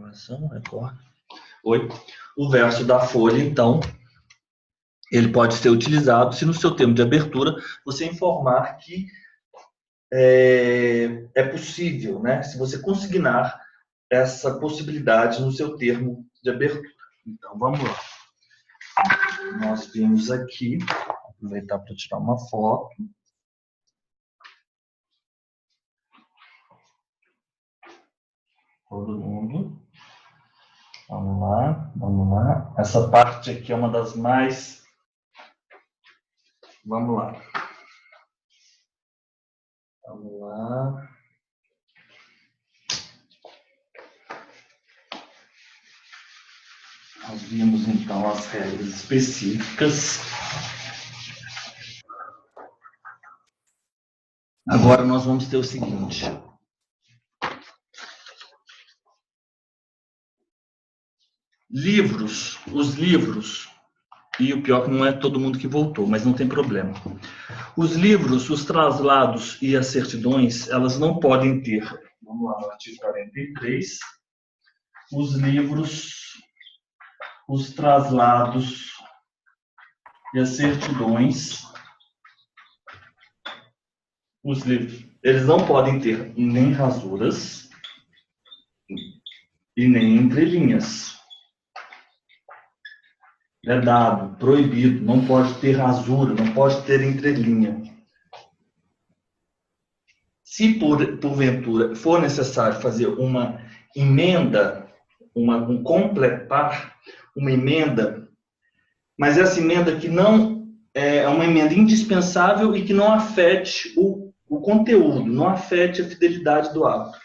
Oração, recorda. Oi. O verso da folha, então, ele pode ser utilizado se no seu termo de abertura você informar que é possível, né? Se você consignar essa possibilidade no seu termo de abertura. Então, vamos lá. Nós vimos aqui, vou aproveitar para tirar uma foto. Todo mundo. Vamos lá, vamos lá. Essa parte aqui é uma das mais... Vamos lá. Vamos lá. Nós vimos, então, as regras específicas. Agora nós vamos ter o seguinte. Os livros, e o pior que não é todo mundo que voltou, mas não tem problema. Os livros, os traslados e as certidões, elas não podem ter, vamos lá no artigo 43, os livros, os traslados e as certidões, os livros, eles não podem ter nem rasuras e nem entrelinhas. Vedado, proibido, não pode ter rasura, não pode ter entrelinha. Se porventura for necessário fazer uma emenda, um completar, uma emenda, mas essa emenda que não é uma emenda indispensável e que não afete o conteúdo, não afete a fidelidade do ato.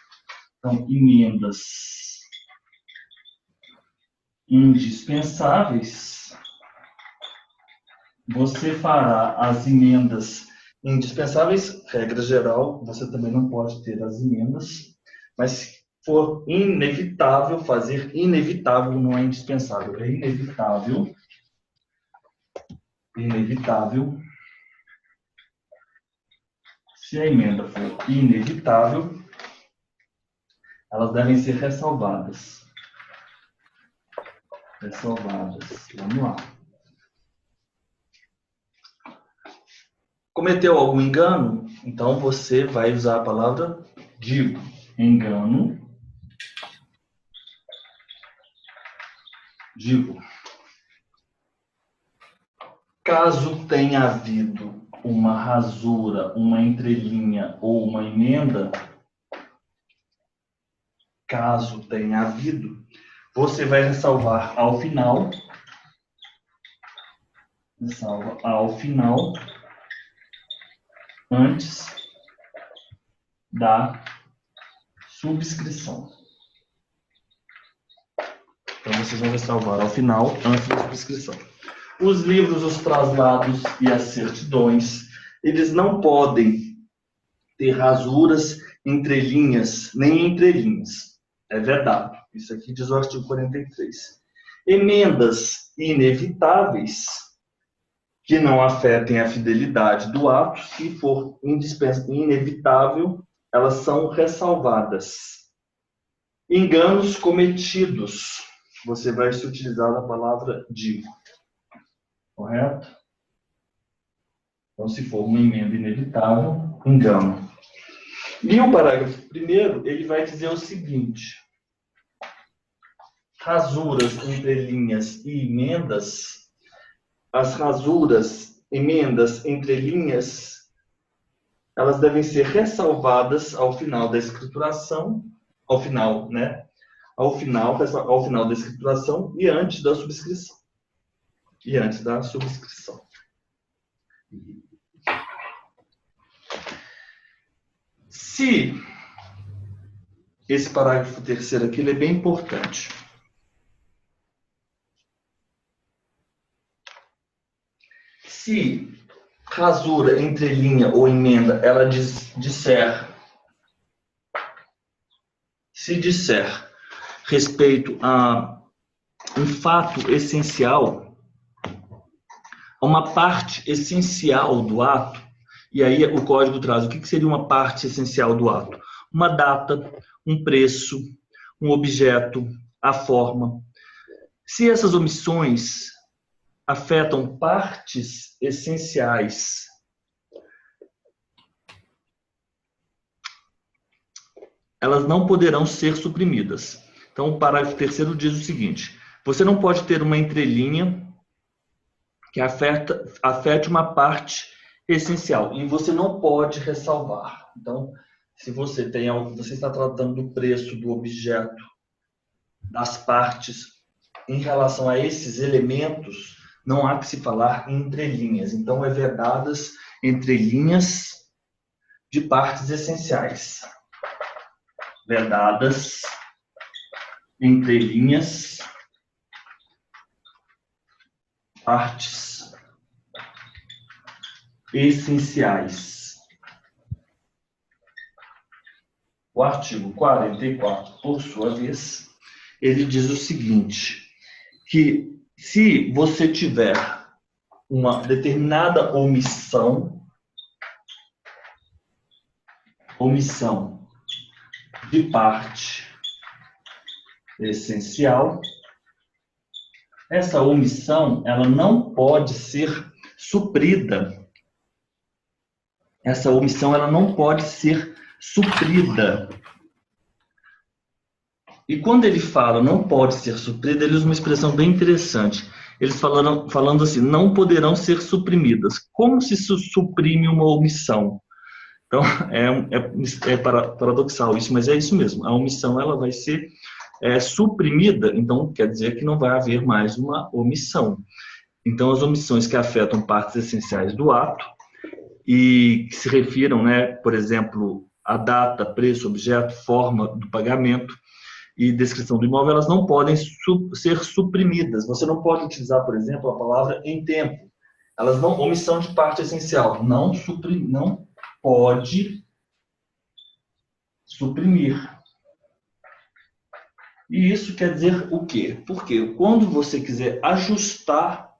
Então, emendas indispensáveis. Você fará as emendas indispensáveis, regra geral, você também não pode ter as emendas, mas se for inevitável, fazer inevitável não é indispensável, é inevitável. Inevitável. Se a emenda for inevitável, elas devem ser ressalvadas. Ressalvadas. Vamos lá. Cometeu algum engano? Então você vai usar a palavra digo. Engano. Digo. Caso tenha havido uma rasura, uma entrelinha ou uma emenda, caso tenha havido, você vai ressalvar ao final. Ressalva ao final. Antes da subscrição. Então, vocês vão ressalvar ao final, antes da subscrição. Os livros, os traslados e as certidões, eles não podem ter rasuras, entrelinhas, nem entrelinhas. É vedado. Isso aqui diz o artigo 43. Emendas inevitáveis, que não afetem a fidelidade do ato, se for inevitável, elas são ressalvadas. Enganos cometidos, você vai se utilizar a palavra digo. Correto? Então, se for uma emenda inevitável, engano. E o parágrafo primeiro, ele vai dizer o seguinte: rasuras, entrelinhas e emendas. As rasuras, emendas, entrelinhas, elas devem ser ressalvadas ao final da escrituração, ao final da escrituração e antes da subscrição. Se esse parágrafo terceiro aqui, ele é bem importante. Se rasura, entrelinha ou emenda, ela disser respeito a um fato essencial, a uma parte essencial do ato, e aí o código traz o que seria uma parte essencial do ato? Uma data, um preço, um objeto, a forma. Se essas omissões afetam partes essenciais, elas não poderão ser suprimidas. Então, o parágrafo 3º diz o seguinte: você não pode ter uma entrelinha que afete uma parte essencial, e você não pode ressalvar. Então, se você tem algo, você está tratando do preço do objeto, das partes, em relação a esses elementos, não há que se falar em entrelinhas. Então, é vedadas entrelinhas de partes essenciais. Vedadas entrelinhas, partes essenciais. O artigo 44, por sua vez, ele diz o seguinte, que se você tiver uma determinada omissão de parte essencial, essa omissão ela não pode ser suprida. Essa omissão ela não pode ser suprida. E quando ele fala não pode ser suprida, ele usa uma expressão bem interessante. Eles falando assim, não poderão ser suprimidas. Como se suprime uma omissão? Então, é paradoxal isso, mas é isso mesmo. A omissão ela vai ser suprimida, então quer dizer que não vai haver mais uma omissão. Então, as omissões que afetam partes essenciais do ato e que se refiram, por exemplo, a data, preço, objeto, forma do pagamento e descrição do imóvel, elas não podem ser suprimidas. Você não pode utilizar, por exemplo, a palavra em tempo. Elas não, omissão de parte essencial, não pode suprimir. E isso quer dizer o quê? Porque quando você quiser ajustar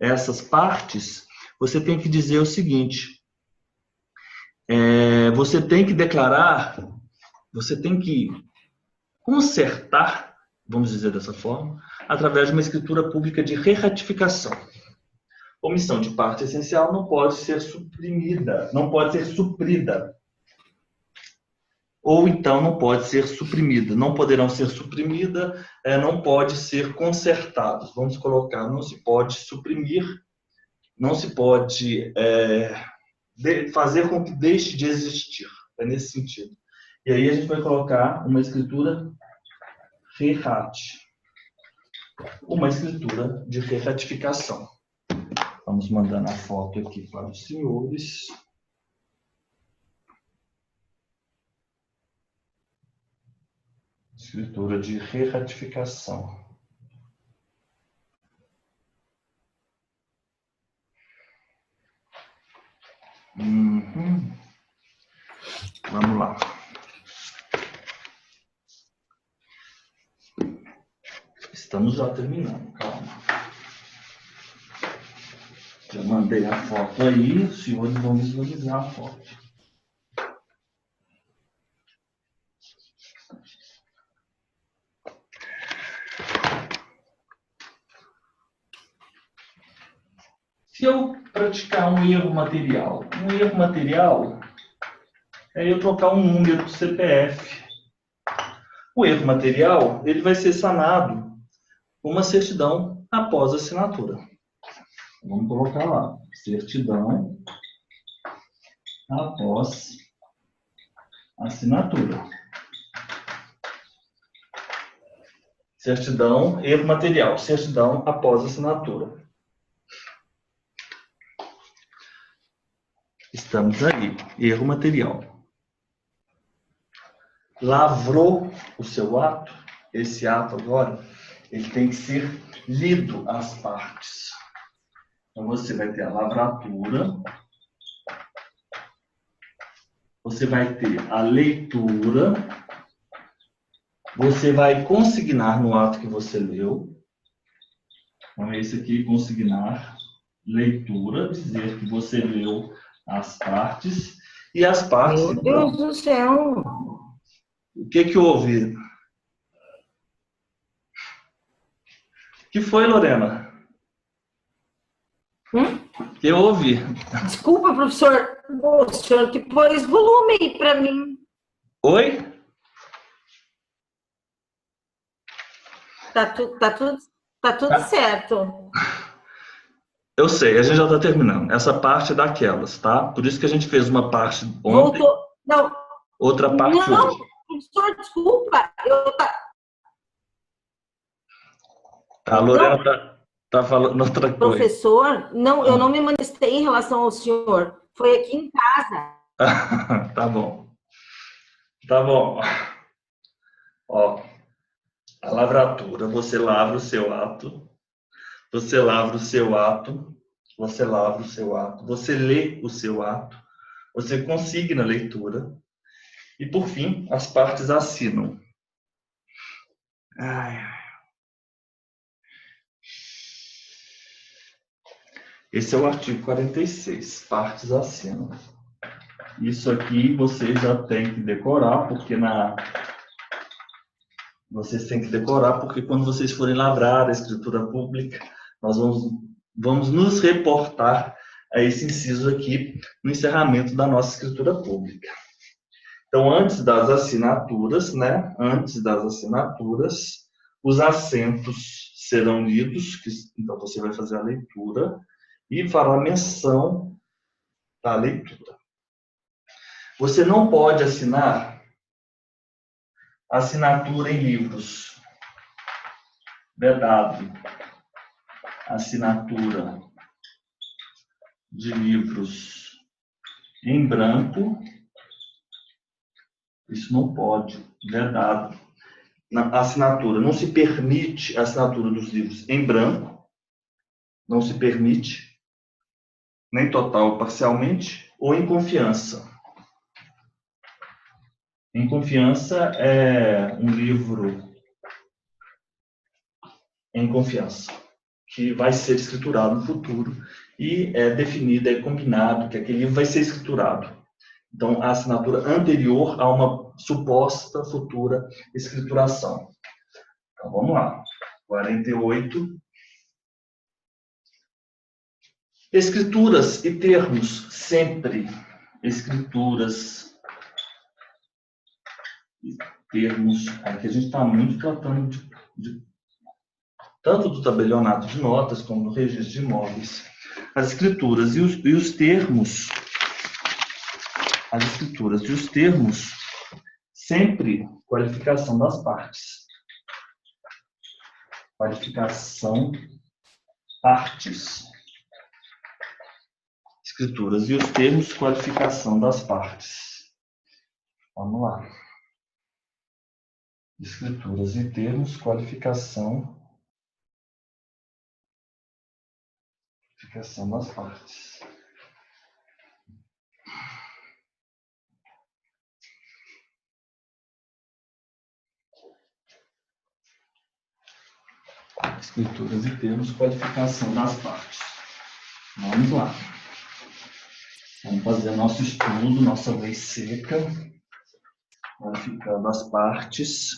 essas partes, você tem que dizer o seguinte, você tem que declarar, você tem que consertar, vamos dizer dessa forma, através de uma escritura pública de re-ratificação. Omissão de parte essencial não pode ser suprimida, não pode ser suprida. Ou então não pode ser suprimida. Não poderão ser suprimida, não pode ser consertados. Vamos colocar, não se pode suprimir, não se pode fazer com que deixe de existir. É nesse sentido. E aí a gente vai colocar uma escritura re-rati. Uma escritura de re-ratificação. Vamos mandando a foto aqui para os senhores. Escritura de re-ratificação. Vamos lá. Estamos já terminando, calma. Já mandei a foto aí, os senhores vão visualizar a foto. Se eu praticar um erro material é eu trocar um número do CPF. O erro material ele vai ser sanado com uma certidão após a assinatura. Vamos colocar lá, certidão após assinatura. Certidão, erro material, certidão após assinatura. Estamos aí, erro material. Lavrou o seu ato, esse ato agora, ele tem que ser lido às partes. Então você vai ter a lavratura, você vai ter a leitura, você vai consignar no ato que você leu. Então esse aqui, consignar, leitura, dizer que você leu as partes, e as partes... Meu Deus do céu! O que houve? Que foi, Lorena? Que houve? Desculpa, professor. O senhor que pôs volume aí para mim. Oi? Tá tudo certo. Eu sei, a gente já está terminando. Essa parte é daquelas, tá? Por isso que a gente fez uma parte ontem, Voltou. Não, outra parte não, hoje. professor, desculpa. A Lorena tá falando outra coisa. Professor, não, eu não me manifestei em relação ao senhor. Foi aqui em casa. Tá bom. Tá bom. Ó, a lavratura, você lavra o seu ato, você lavra o seu ato, você lavra o seu ato, você lê o seu ato, você consigna a leitura e, por fim, as partes assinam. Esse é o artigo 46, partes assinam. Isso aqui você já tem que decorar, porque vocês têm que decorar, porque quando vocês forem lavrar a escritura pública, nós vamos nos reportar a esse inciso aqui no encerramento da nossa escritura pública. Então, antes das assinaturas, né? Antes das assinaturas, os assentos serão lidos, então você vai fazer a leitura e fará menção da leitura. Você não pode assinar assinatura em livros. Vedado. Assinatura de livros em branco. Isso não pode. Vedado. Na assinatura. Não se permite a assinatura dos livros em branco. Não se permite. Nem total ou parcialmente. Ou em confiança. Em confiança é um livro em confiança, que vai ser escriturado no futuro e é definido, é combinado que aquele livro vai ser escriturado. Então, a assinatura anterior a uma suposta futura escrituração. Então, vamos lá. 48. Escrituras e termos sempre. Escrituras e termos. Aqui a gente está muito tratando tanto do tabelionato de notas como do registro de imóveis. As escrituras e os termos, as escrituras e os termos, sempre qualificação das partes. Qualificação partes. Escrituras e os termos, qualificação das partes. Vamos lá. Escrituras e termos, qualificação das partes. Escrituras e termos, qualificação das partes. Vamos lá. Vamos fazer nosso estudo, nossa lei seca, qualificando as partes.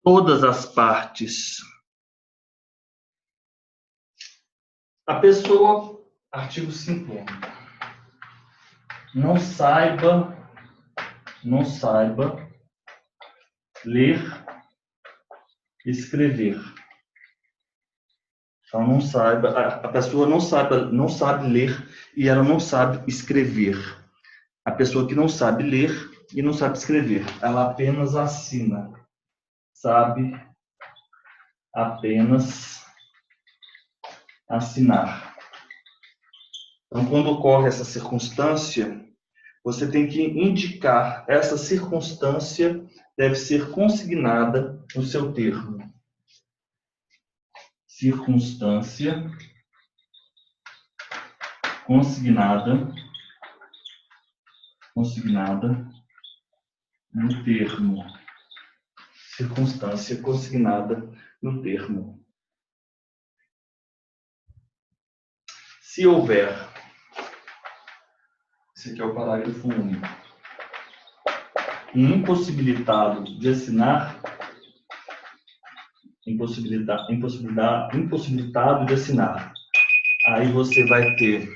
Todas as partes. A pessoa, artigo 50, não saiba ler, escrever. Então, a pessoa não sabe ler e ela não sabe escrever. A pessoa que não sabe ler e não sabe escrever, ela apenas assina. Sabe apenas assinar. Então, quando ocorre essa circunstância, você tem que indicar essa circunstância deve ser consignada no seu termo. Circunstância consignada no termo. Circunstância consignada no termo. Se houver, esse aqui é o parágrafo único, um impossibilitado de assinar, impossibilitado de assinar. Aí você vai ter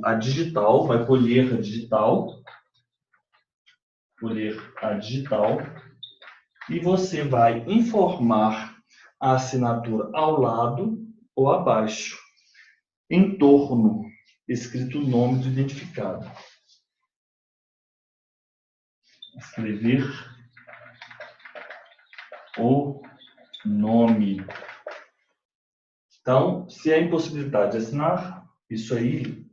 a digital, vai colher a digital, e você vai informar a assinatura ao lado ou abaixo, em torno, escrito o nome do identificado. Escrever o nome. Então, se há impossibilidade de assinar, isso aí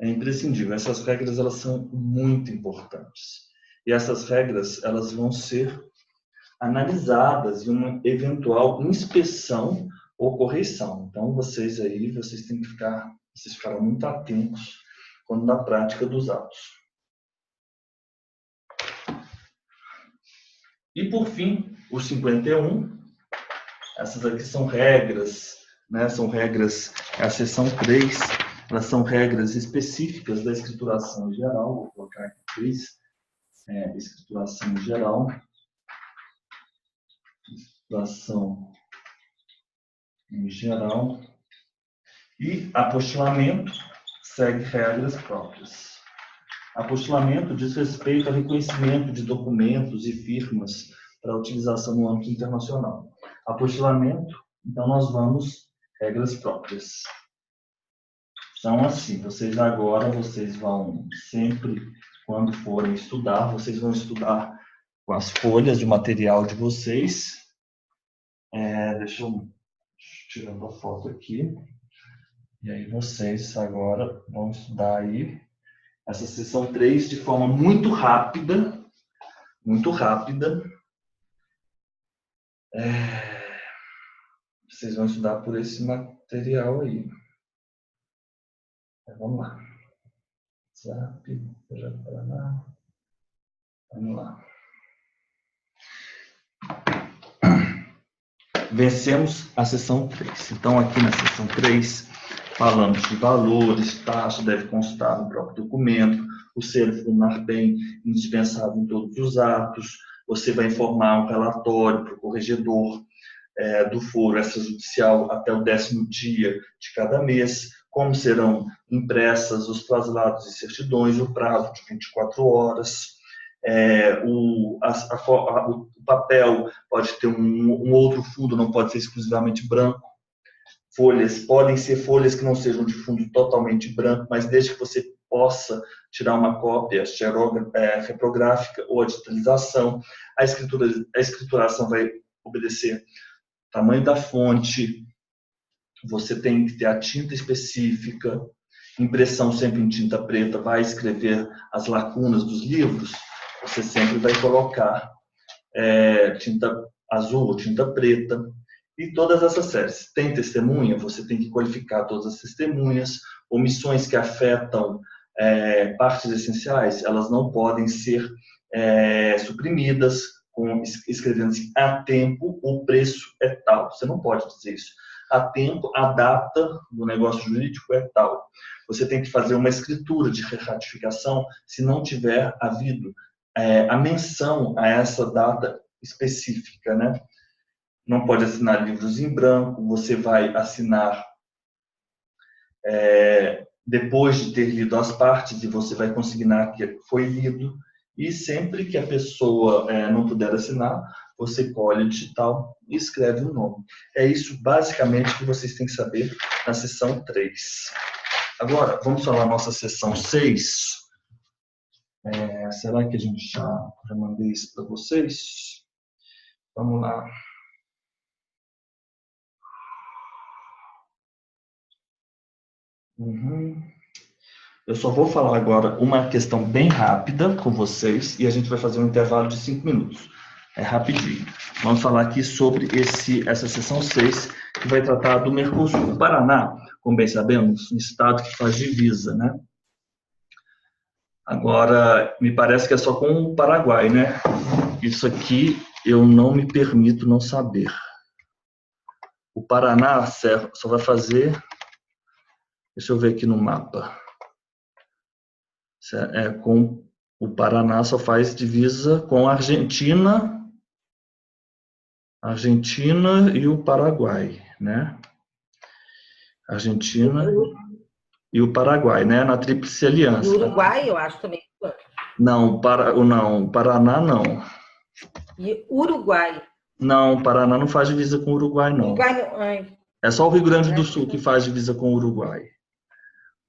é imprescindível. Essas regras, elas são muito importantes. E essas regras, elas vão ser analisadas em uma eventual inspeção ou correção. Então, vocês têm que ficarão muito atentos quando na prática dos atos. E, por fim, o 51, essas aqui são regras, né? São regras, a seção 3, elas são regras específicas da escrituração geral. Vou colocar aqui 3, escrituração geral. Escrituração em geral. E apostilamento segue regras próprias. Apostilamento diz respeito ao reconhecimento de documentos e firmas para utilização no âmbito internacional. Apostilamento, então nós vamos regras próprias. São assim, vocês vão sempre, quando forem estudar, vocês vão estudar com as folhas de material de vocês. Deixa eu tirar a foto aqui. E aí vocês agora vão estudar aí essa seção 3 de forma muito rápida. Muito rápida. Vocês vão estudar por esse material aí. Vamos lá. Vamos lá. Vencemos a seção 3. Então, aqui na seção 3, falamos de valores, taxa deve constar no próprio documento, o selo firmar bem, indispensável em todos os atos. Você vai informar um relatório para o corregedor do foro extrajudicial até o 10º dia de cada mês, como serão impressas os traslados e certidões, o prazo de 24 horas. O papel pode ter um outro fundo, não pode ser exclusivamente branco. Folhas podem ser folhas que não sejam de fundo totalmente branco, mas desde que você possa tirar uma cópia reprográfica ou a digitalização. A escrituração vai obedecer tamanho da fonte, você tem que ter a tinta específica, impressão sempre em tinta preta, vai escrever as lacunas dos livros, você sempre vai colocar tinta azul ou tinta preta, e todas essas séries. Tem testemunha, você tem que qualificar todas as testemunhas, omissões que afetam partes essenciais, elas não podem ser suprimidas, escrevendo assim, a tempo, o preço é tal. Você não pode dizer isso. A tempo, a data do negócio jurídico é tal. Você tem que fazer uma escritura de ratificação se não tiver havido a menção a essa data específica, né? Não pode assinar livros em branco, você vai assinar depois de ter lido as partes e você vai consignar que foi lido. E sempre que a pessoa não puder assinar, você colhe digital e escreve o nome. É isso basicamente que vocês têm que saber na seção 3. Agora, vamos falar nossa seção 6. Será que a gente já mandei isso para vocês? Vamos lá. Eu só vou falar agora uma questão bem rápida com vocês e a gente vai fazer um intervalo de 5 minutos. É rapidinho. Vamos falar aqui sobre essa seção 6, que vai tratar do Mercosul. O Paraná, como bem sabemos, um estado que faz divisa, né? Agora, me parece que é só com o Paraguai, né? Isso aqui eu não me permito não saber. O Paraná só vai fazer... Deixa eu ver aqui no mapa. Com o Paraná só faz divisa com a Argentina Argentina e o Paraguai, né? Argentina e o Paraguai, né? Na Tríplice E Aliança. Uruguai, eu acho também. Não, Paraná não. E Uruguai. Não, Paraná não faz divisa com o Uruguai, não. Uruguai não. Ai, É só o Rio Grande do Sul que faz divisa com o Uruguai.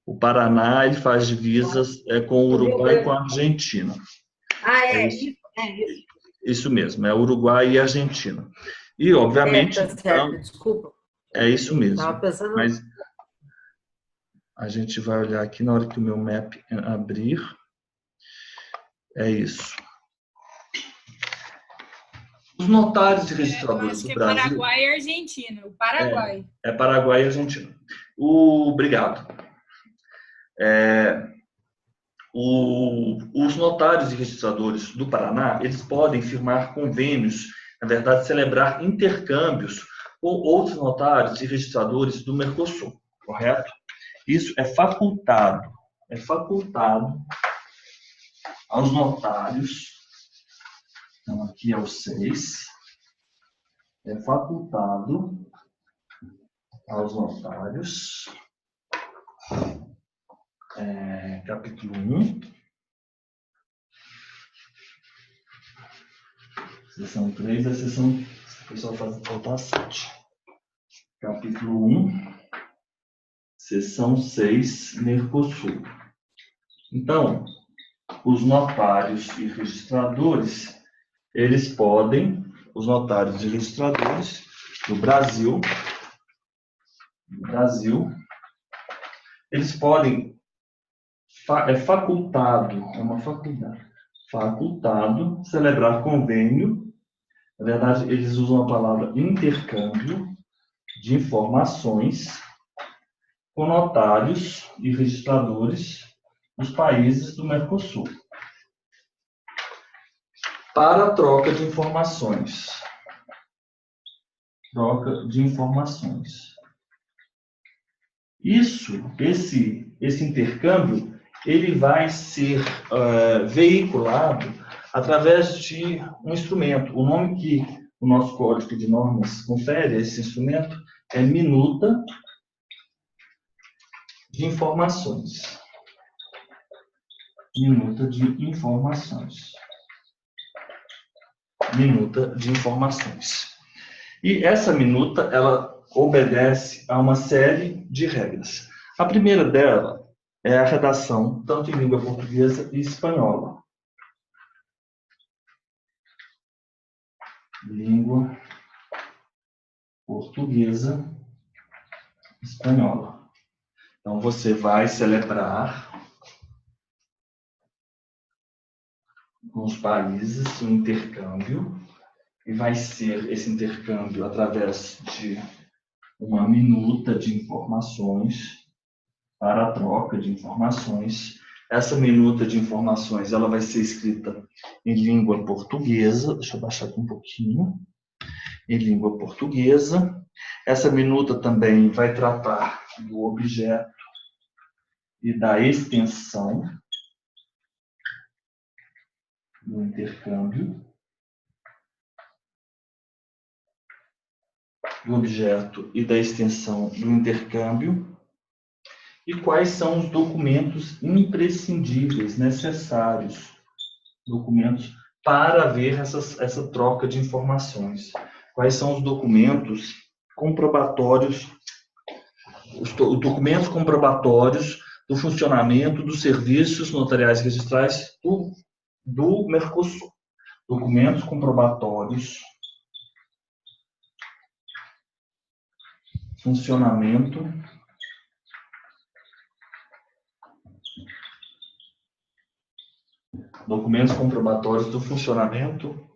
O Paraná, ele faz divisas com o Uruguai e com a Argentina. Ah, É é isso. isso. É isso. Isso mesmo, é Uruguai e Argentina. E, obviamente, Tá certo, desculpa. é isso mesmo. Tava pensando. Mas a gente vai olhar aqui na hora que o meu map abrir. É isso. Os notários e registradores do Brasil... Paraguai e Argentina. O Paraguai. É Paraguai e Argentina. Obrigado. Os notários e registradores do Paraná, eles podem firmar convênios, na verdade, celebrar intercâmbios com outros notários e registradores do Mercosul, correto? Isso é facultado aos notários, então aqui é o 6, é facultado aos notários, capítulo 1, seção 3, a seção, o pessoal faz faltar 7. Capítulo 1, seção 6, Mercosul. Então, os notários e registradores, eles podem, os notários e registradores do Brasil, eles podem, é uma faculdade, facultado celebrar convênio, na verdade, eles usam a palavra intercâmbio de informações com notários e registradores dos países do Mercosul para a troca de informações. Esse intercâmbio, ele vai ser veiculado através de um instrumento. O nome que o nosso Código de Normas confere a esse instrumento é minuta de informações. Minuta de informações. E essa minuta, ela obedece a uma série de regras. A primeira dela é a redação, tanto em língua portuguesa e espanhola. Língua portuguesa, espanhola. Então, você vai celebrar com os países um intercâmbio, e vai ser esse intercâmbio através de uma minuta de informações para a troca de informações. Essa minuta de informações, ela vai ser escrita em língua portuguesa. Deixa eu baixar aqui um pouquinho. Em língua portuguesa. Essa minuta também vai tratar do objeto e da extensão do intercâmbio. Do objeto e da extensão do intercâmbio. E quais são os documentos imprescindíveis, necessários, documentos para haver essa troca de informações. Quais são os documentos comprobatórios, os documentos comprobatórios do funcionamento dos serviços notariais e registrais do Mercosul. Documentos comprobatórios, funcionamento documentos comprobatórios do funcionamento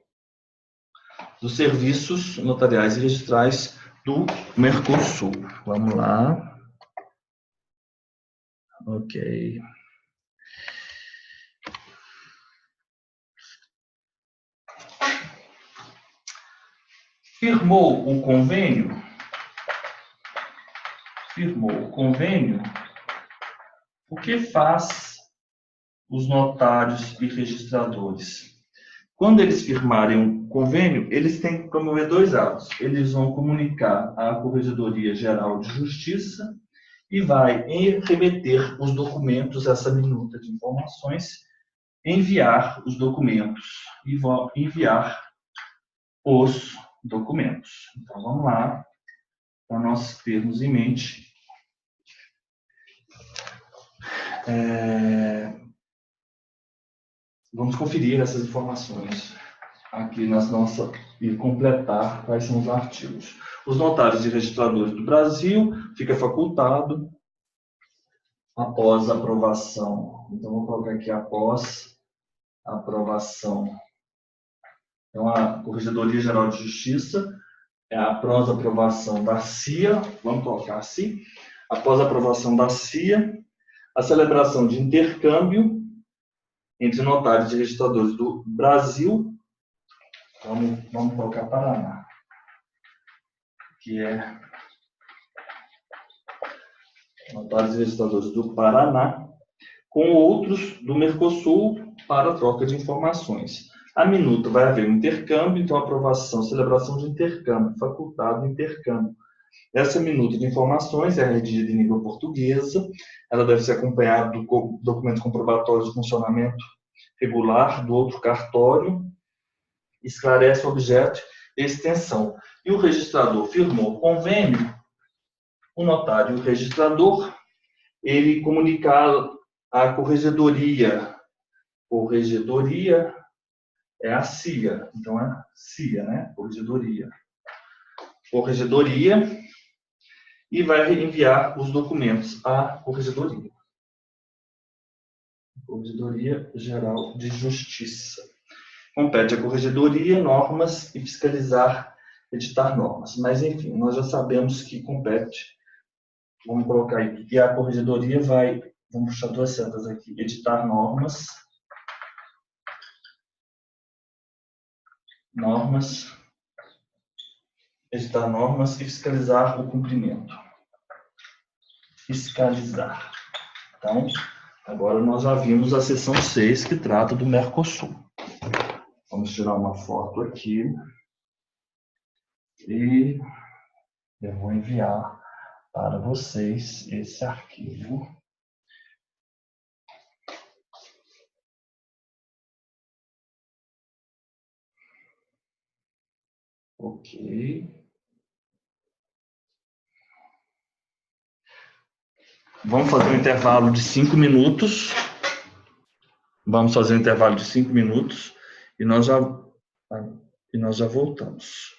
dos serviços notariais e registrais do Mercosul. Vamos lá. Ok. Firmou o convênio? O que faz os notários e registradores? Quando eles firmarem um convênio, eles têm que promover 2 atos. Eles vão comunicar à Corregedoria Geral de Justiça e vai remeter os documentos, essa minuta de informações, enviar os documentos e vão enviar os documentos. Então, vamos lá, para nós termos em mente. Vamos conferir essas informações aqui nas nossas e completar quais são os artigos. Os notários e registradores do Brasil fica facultado após aprovação. Então, vou colocar aqui após aprovação. Então, a Corregedoria Geral de Justiça é após aprovação da CIA, vamos colocar assim, após aprovação da CIA, a celebração de intercâmbio entre notários e registradores do Brasil, vamos colocar Paraná, que é notários e registradores do Paraná, com outros do Mercosul para troca de informações. A minuta vai haver um intercâmbio, então aprovação, celebração de intercâmbio, facultado intercâmbio. Essa minuta de informações é redigida em língua portuguesa, ela deve ser acompanhada do documento comprobatório de funcionamento regular do outro cartório, esclarece o objeto e extensão. E o registrador firmou o convênio, o notário e o registrador, ele comunicar à corregedoria. Corregedoria é a CIA, então é CIA, né? Corregedoria. Corregedoria, e vai enviar os documentos à Corregedoria. Corregedoria Geral de Justiça. Compete à Corregedoria normas e fiscalizar, editar normas. Mas, enfim, nós já sabemos que compete. Vamos colocar aí. E a Corregedoria vai, vamos puxar 2 setas aqui, editar normas. Editar normas e fiscalizar o cumprimento. Fiscalizar. Então, agora nós já vimos a seção 6, que trata do Mercosul. Vamos tirar uma foto aqui. E eu vou enviar para vocês esse arquivo. Ok. Vamos fazer um intervalo de 5 minutos. Vamos fazer um intervalo de 5 minutos e nós já voltamos.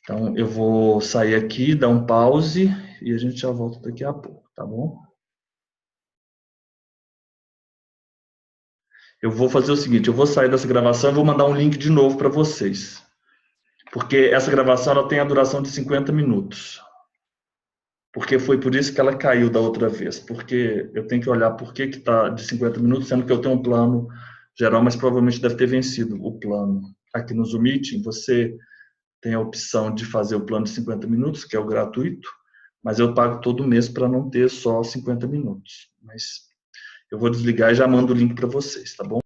Então, eu vou sair aqui, dar um pause e a gente já volta daqui a pouco, tá bom? Eu vou fazer o seguinte, eu vou sair dessa gravação e vou mandar um link de novo para vocês. Porque essa gravação ela tem a duração de 50 minutos. Porque foi por isso que ela caiu da outra vez. Porque eu tenho que olhar por que está de 50 minutos, sendo que eu tenho um plano geral, mas provavelmente deve ter vencido o plano. Aqui no Zoom Meeting, você tem a opção de fazer o plano de 50 minutos, que é o gratuito, mas eu pago todo mês para não ter só 50 minutos. Mas eu vou desligar e já mando o link para vocês, tá bom?